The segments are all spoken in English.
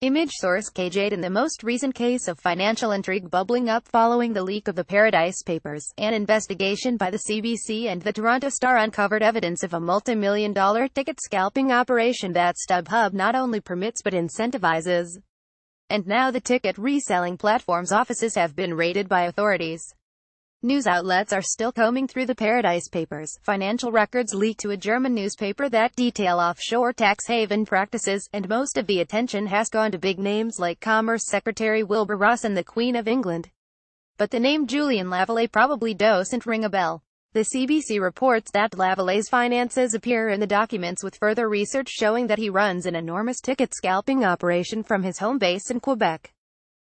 Image source KJade. In the most recent case of financial intrigue bubbling up following the leak of the Paradise Papers, an investigation by the CBC and the Toronto Star uncovered evidence of a multi-million-dollar ticket scalping operation that StubHub not only permits but incentivizes. And now the ticket reselling platform's offices have been raided by authorities. News outlets are still combing through the Paradise Papers. Financial records leaked to a German newspaper that detail offshore tax haven practices, and most of the attention has gone to big names like Commerce Secretary Wilbur Ross and the Queen of England. But the name Julian Lavallee probably doesn't ring a bell. The CBC reports that Lavallee's finances appear in the documents, with further research showing that he runs an enormous ticket scalping operation from his home base in Quebec.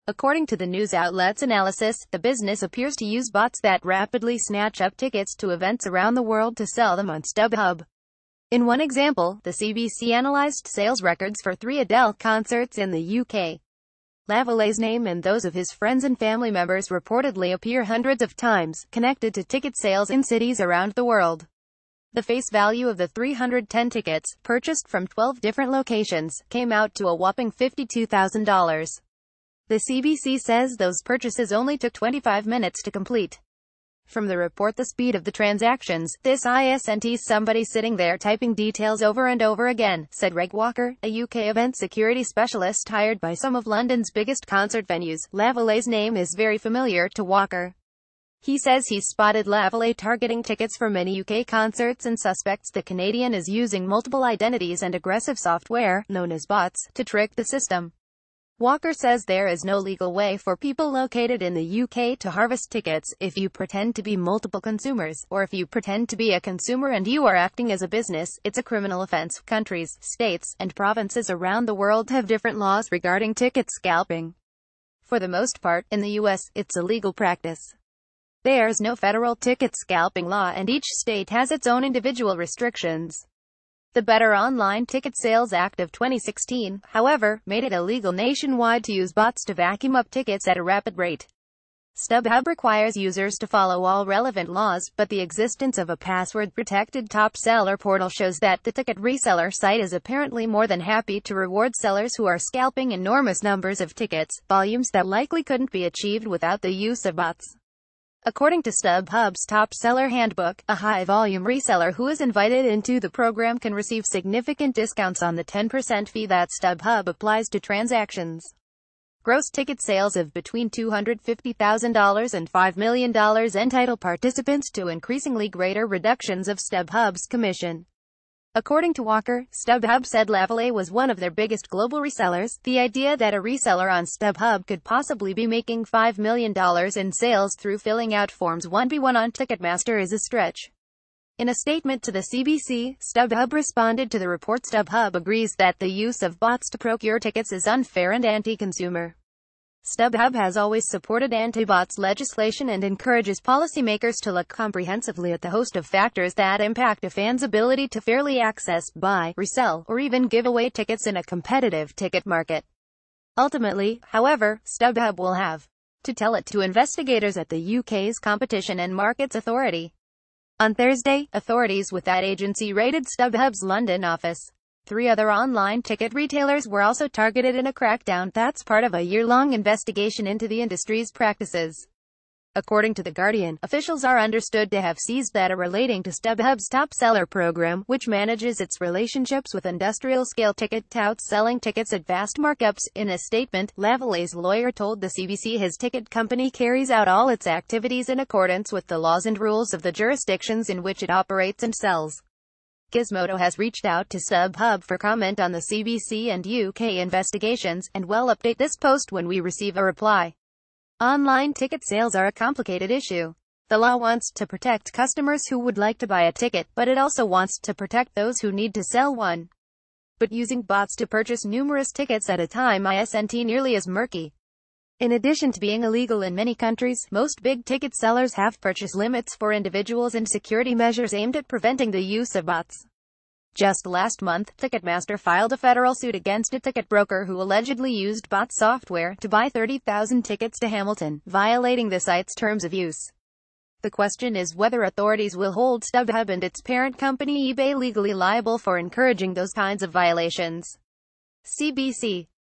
According to the news outlet's analysis, the business appears to use bots that rapidly snatch up tickets to events around the world to sell them on StubHub. In one example, the CBC analyzed sales records for 3 Adele concerts in the UK. Lavallee's name and those of his friends and family members reportedly appear hundreds of times, connected to ticket sales in cities around the world. The face value of the 310 tickets, purchased from 12 different locations, came out to a whopping $52,000. The CBC says those purchases only took 25 minutes to complete. From the report, the speed of the transactions, this isn't somebody sitting there typing details over and over again, said Reg Walker, a UK event security specialist hired by some of London's biggest concert venues. Lavallee's name is very familiar to Walker. He says he's spotted Lavallee targeting tickets for many UK concerts and suspects the Canadian is using multiple identities and aggressive software, known as bots, to trick the system. Walker says there is no legal way for people located in the UK to harvest tickets. If you pretend to be multiple consumers, or if you pretend to be a consumer and you are acting as a business, it's a criminal offense. Countries, states, and provinces around the world have different laws regarding ticket scalping. For the most part, in the US, it's a legal practice. There's no federal ticket scalping law, and each state has its own individual restrictions. The Better Online Ticket Sales Act of 2016, however, made it illegal nationwide to use bots to vacuum up tickets at a rapid rate. StubHub requires users to follow all relevant laws, but the existence of a password-protected top seller portal shows that the ticket reseller site is apparently more than happy to reward sellers who are scalping enormous numbers of tickets, volumes that likely couldn't be achieved without the use of bots. According to StubHub's Top Seller Handbook, a high-volume reseller who is invited into the program can receive significant discounts on the 10% fee that StubHub applies to transactions. Gross ticket sales of between $250,000 and $5 million entitle participants to increasingly greater reductions of StubHub's commission. According to Walker, StubHub said Lavallee was one of their biggest global resellers. The idea that a reseller on StubHub could possibly be making $5 million in sales through filling out Forms 1B1 on Ticketmaster is a stretch. In a statement to the CBC, StubHub responded to the report. StubHub agrees that the use of bots to procure tickets is unfair and anti-consumer. StubHub has always supported anti-bots legislation and encourages policymakers to look comprehensively at the host of factors that impact a fan's ability to fairly access, buy, resell, or even give away tickets in a competitive ticket market. Ultimately, however, StubHub will have to tell it to investigators at the UK's Competition and Markets Authority. On Thursday, authorities with that agency raided StubHub's London office. 3 other online ticket retailers were also targeted in a crackdown that's part of a year-long investigation into the industry's practices. According to The Guardian, officials are understood to have seized data relating to StubHub's top seller program, which manages its relationships with industrial-scale ticket touts selling tickets at vast markups. In a statement, Lavallee's lawyer told the CBC his ticket company carries out all its activities in accordance with the laws and rules of the jurisdictions in which it operates and sells. Gizmodo has reached out to StubHub for comment on the CBC and UK investigations, and we'll update this post when we receive a reply. Online ticket sales are a complicated issue. The law wants to protect customers who would like to buy a ticket, but it also wants to protect those who need to sell one. But using bots to purchase numerous tickets at a time isn't nearly as murky. In addition to being illegal in many countries, most big ticket sellers have purchase limits for individuals and security measures aimed at preventing the use of bots. Just last month, Ticketmaster filed a federal suit against a ticket broker who allegedly used bot software to buy 30,000 tickets to Hamilton, violating the site's terms of use. The question is whether authorities will hold StubHub and its parent company eBay legally liable for encouraging those kinds of violations. CBC